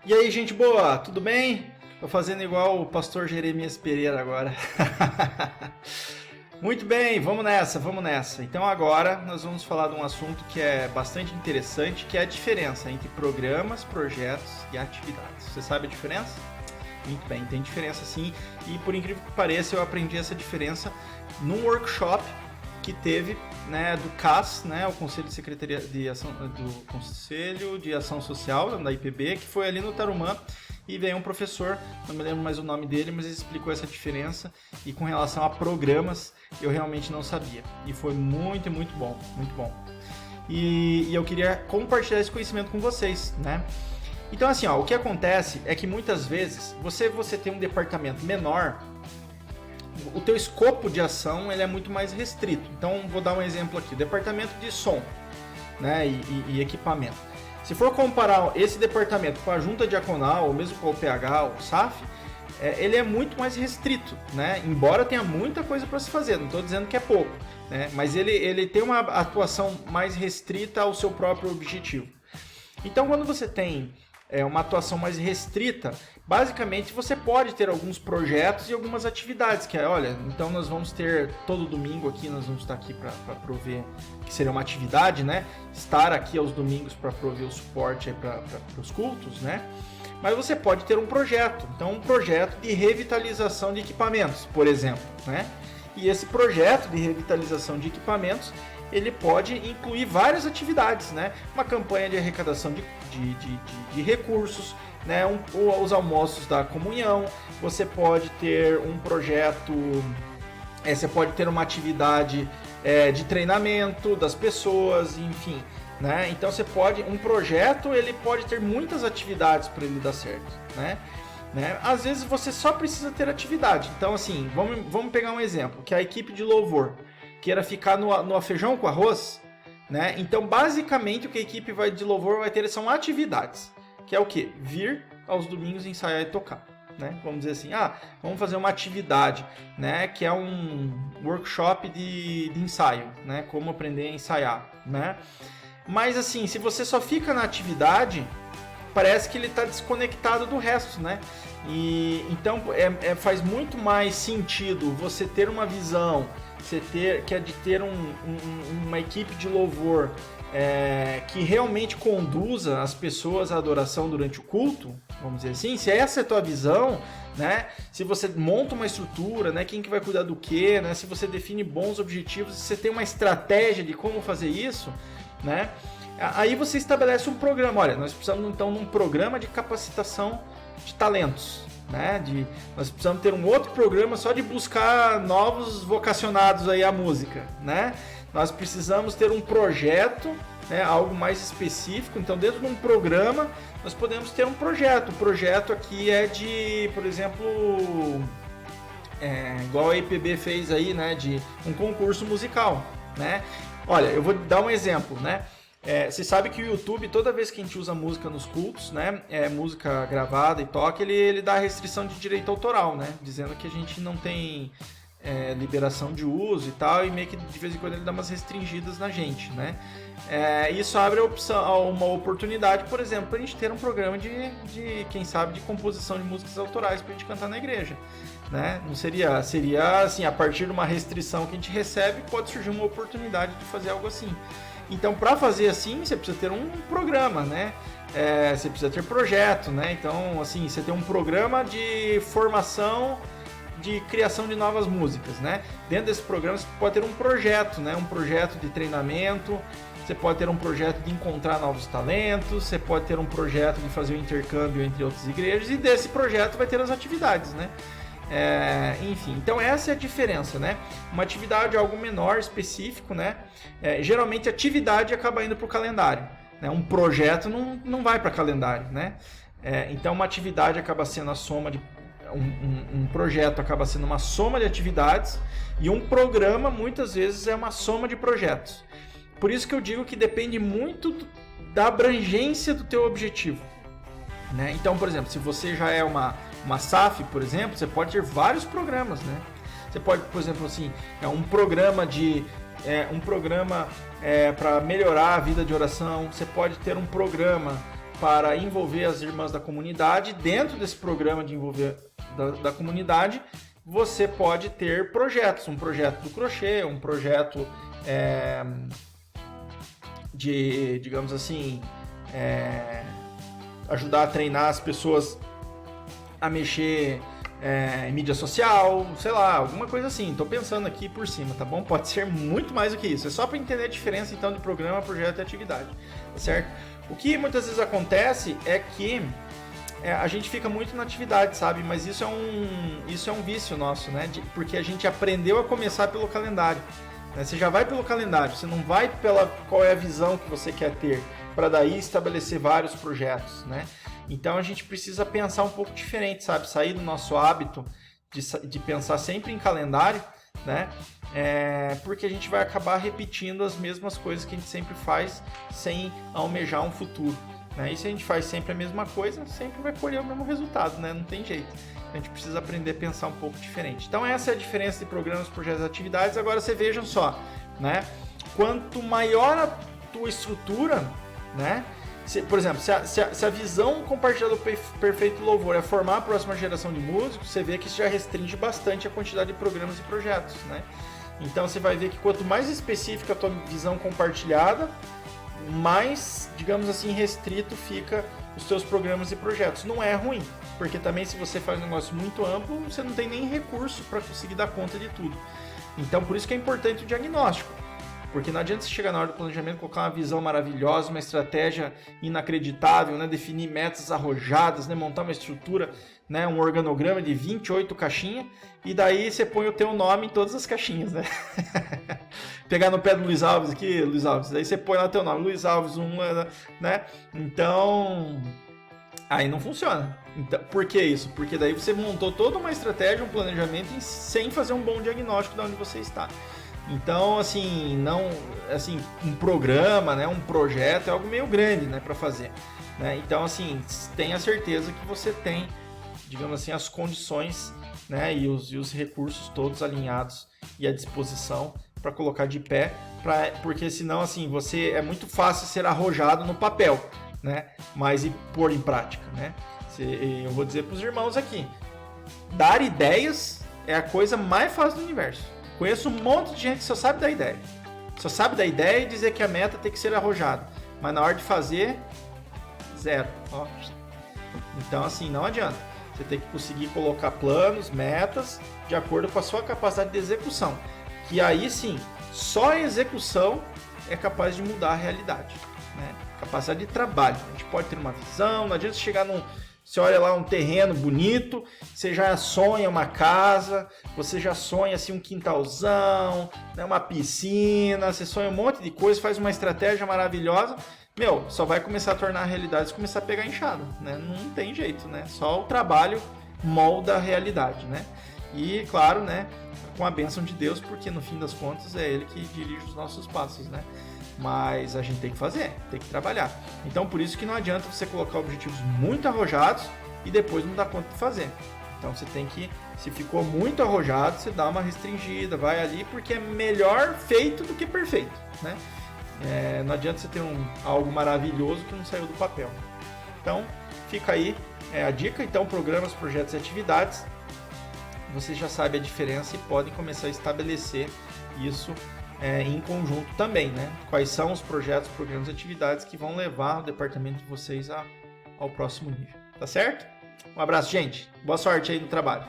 E aí, gente boa, tudo bem? Tô fazendo igual o pastor Jeremias Pereira agora. Muito bem, vamos nessa, vamos nessa. Então agora nós vamos falar de um assunto que é bastante interessante, que é a diferença entre programas, projetos e atividades. Você sabe a diferença? Muito bem, tem diferença sim. E por incrível que pareça, eu aprendi essa diferença num workshop que teve, né, do CAS, né, o Conselho de Secretaria de Ação, do Conselho de Ação Social da IPB, que foi ali no Tarumã, e veio um professor, não me lembro mais o nome dele, mas ele explicou essa diferença, e com relação a programas, eu realmente não sabia, e foi muito, muito bom, muito bom. E eu queria compartilhar esse conhecimento com vocês, né? Então assim, ó, o que acontece é que muitas vezes, você tem um departamento menor, o teu escopo de ação ele é muito mais restrito. Então, vou dar um exemplo aqui. Departamento de som, né, e equipamento. Se for comparar esse departamento com a junta diaconal, ou mesmo com o PH, ou o SAF, ele é muito mais restrito, né? Embora tenha muita coisa para se fazer, não estou dizendo que é pouco, né? Mas ele tem uma atuação mais restrita ao seu próprio objetivo. Então, quando você tem uma atuação mais restrita, basicamente você pode ter alguns projetos e algumas atividades, que é, olha, então nós vamos ter todo domingo aqui, nós vamos estar aqui para prover, que seria uma atividade, né? Estar aqui aos domingos para prover o suporte para os cultos, né? Mas você pode ter um projeto, então um projeto de revitalização de equipamentos, por exemplo, né? E esse projeto de revitalização de equipamentos, ele pode incluir várias atividades, né? Uma campanha de arrecadação de recursos, né? Os almoços da comunhão, você pode ter um projeto, você pode ter uma atividade de treinamento das pessoas, enfim, né? Então um projeto ele pode ter muitas atividades para ele dar certo, né? Às vezes você só precisa ter atividade. Então assim, vamos pegar um exemplo, que é a equipe de louvor queira ficar no feijão com arroz, né? Então, basicamente, o que a equipe de louvor vai ter são atividades, que é o quê? Vir aos domingos ensaiar e tocar, né? Vamos dizer assim, vamos fazer uma atividade, né? Que é um workshop de ensaio, né? Como aprender a ensaiar, né? Mas, assim, se você só fica na atividade, parece que ele está desconectado do resto, né? E então faz muito mais sentido você ter uma visão, que é de ter uma equipe de louvor que realmente conduza as pessoas à adoração durante o culto, vamos dizer assim. Se essa é a tua visão, né? Se você monta uma estrutura, né? Quem que vai cuidar do quê, né? Se você define bons objetivos, se você tem uma estratégia de como fazer isso, né? Aí você estabelece um programa. Olha, nós precisamos então de um programa de capacitação de talentos, né? Nós precisamos ter um outro programa só de buscar novos vocacionados aí à música, né? Nós precisamos ter um projeto, né? Algo mais específico. Então, dentro de um programa, nós podemos ter um projeto. O projeto aqui é de, por exemplo, igual a IPB fez aí, né? De um concurso musical, né? Olha, eu vou dar um exemplo, né? Você sabe que o YouTube, toda vez que a gente usa música nos cultos, né, música gravada e toque, ele dá restrição de direito autoral, né, dizendo que a gente não tem liberação de uso e tal, e meio que de vez em quando ele dá umas restringidas na gente, né. Isso abre uma oportunidade, por exemplo, para a gente ter um programa quem sabe, de composição de músicas autorais para a gente cantar na igreja, né. Não seria assim, a partir de uma restrição que a gente recebe, pode surgir uma oportunidade de fazer algo assim. Então, para fazer assim, você precisa ter um programa, né? Você precisa ter projeto, né? Então, assim, você tem um programa de formação, de criação de novas músicas, né? Dentro desse programa, você pode ter um projeto, né? Um projeto de treinamento, você pode ter um projeto de encontrar novos talentos, você pode ter um projeto de fazer o intercâmbio entre outras igrejas, e desse projeto vai ter as atividades, né? Enfim, então essa é a diferença, né? Uma atividade é algo menor, específico, né? Geralmente a atividade acaba indo para o calendário, né? Um projeto não vai para calendário, né? Então uma atividade acaba sendo a soma de um projeto acaba sendo uma soma de atividades, e um programa muitas vezes é uma soma de projetos. Por isso que eu digo que depende muito da abrangência do teu objetivo, né? Então, por exemplo, se você já é uma SAF, por exemplo, você pode ter vários programas, né? Você pode, por exemplo, assim, um programa para melhorar a vida de oração. Você pode ter um programa para envolver as irmãs da comunidade. Dentro desse programa de envolver da comunidade, você pode ter projetos, um projeto do crochê, um projeto de, digamos assim, ajudar a treinar as pessoas a mexer em mídia social, sei lá, alguma coisa assim. Tô pensando aqui por cima, tá bom? Pode ser muito mais do que isso. É só para entender a diferença então de programa, projeto e atividade, tá certo? O que muitas vezes acontece é que a gente fica muito na atividade, sabe? Mas isso é um vício nosso, né? Porque a gente aprendeu a começar pelo calendário. Né? Você já vai pelo calendário, você não vai pela qual é a visão que você quer ter, para daí estabelecer vários projetos, né? Então a gente precisa pensar um pouco diferente, sabe? Sair do nosso hábito de pensar sempre em calendário, né? Porque a gente vai acabar repetindo as mesmas coisas que a gente sempre faz sem almejar um futuro, né? E se a gente faz sempre a mesma coisa, sempre vai colher o mesmo resultado, né? Não tem jeito. A gente precisa aprender a pensar um pouco diferente. Então essa é a diferença de programas, projetos e atividades. Agora você vejam só, né? Quanto maior a tua estrutura, né? Por exemplo, se a visão compartilhada do Perfeito Louvor é formar a próxima geração de músicos, você vê que isso já restringe bastante a quantidade de programas e projetos, né? Então você vai ver que quanto mais específica a tua visão compartilhada, mais, digamos assim, restrito fica os teus programas e projetos. Não é ruim, porque também se você faz um negócio muito amplo, você não tem nem recurso para conseguir dar conta de tudo. Então por isso que é importante o diagnóstico. Porque não adianta você chegar na hora do planejamento, colocar uma visão maravilhosa, uma estratégia inacreditável, né? Definir metas arrojadas, né? Montar uma estrutura, né? Um organograma de 28 caixinhas, e daí você põe o teu nome em todas as caixinhas, né? Pegar no pé do Luiz Alves aqui, Luiz Alves, daí você põe lá o teu nome, Luiz Alves 1, né? Então, aí não funciona. Então, por que isso? Porque daí você montou toda uma estratégia, um planejamento sem fazer um bom diagnóstico de onde você está. Então, assim, um programa, né, um projeto é algo meio grande, né, para fazer, né? Então, assim, tenha certeza que você tem, digamos assim, as condições, né, e os recursos todos alinhados e à disposição para colocar de pé, porque senão, assim, é muito fácil ser arrojado no papel, né, mas e pôr em prática, né? Eu vou dizer para os irmãos aqui, dar ideias é a coisa mais fácil do universo. Conheço um monte de gente que só sabe da ideia. Só sabe da ideia e dizer que a meta tem que ser arrojada. Mas na hora de fazer, zero. Ó. Então, assim, não adianta. Você tem que conseguir colocar planos, metas, de acordo com a sua capacidade de execução. Que aí, sim, só a execução é capaz de mudar a realidade. Né? Capacidade de trabalho. A gente pode ter uma visão, não adianta você chegar num... Você olha lá um terreno bonito, você já sonha uma casa, você já sonha assim um quintalzão, né, uma piscina, você sonha um monte de coisa, faz uma estratégia maravilhosa, só vai começar a tornar a realidade se começar a pegar enxada, né? Não tem jeito, né? Só o trabalho molda a realidade, né? E claro, né, com a bênção de Deus, porque no fim das contas é Ele que dirige os nossos passos, né? Mas a gente tem que fazer, tem que trabalhar. Então por isso que não adianta você colocar objetivos muito arrojados e depois não dar conta de fazer. Então você tem que, se ficou muito arrojado, você dá uma restringida, vai ali, porque é melhor feito do que perfeito, né? Não adianta você ter algo maravilhoso que não saiu do papel. Então fica aí a dica. Então programas, projetos e atividades, vocês já sabem a diferença e podem começar a estabelecer isso em conjunto também, né? Quais são os projetos, programas e atividades que vão levar o departamento de vocês ao próximo nível, tá certo? Um abraço, gente. Boa sorte aí no trabalho.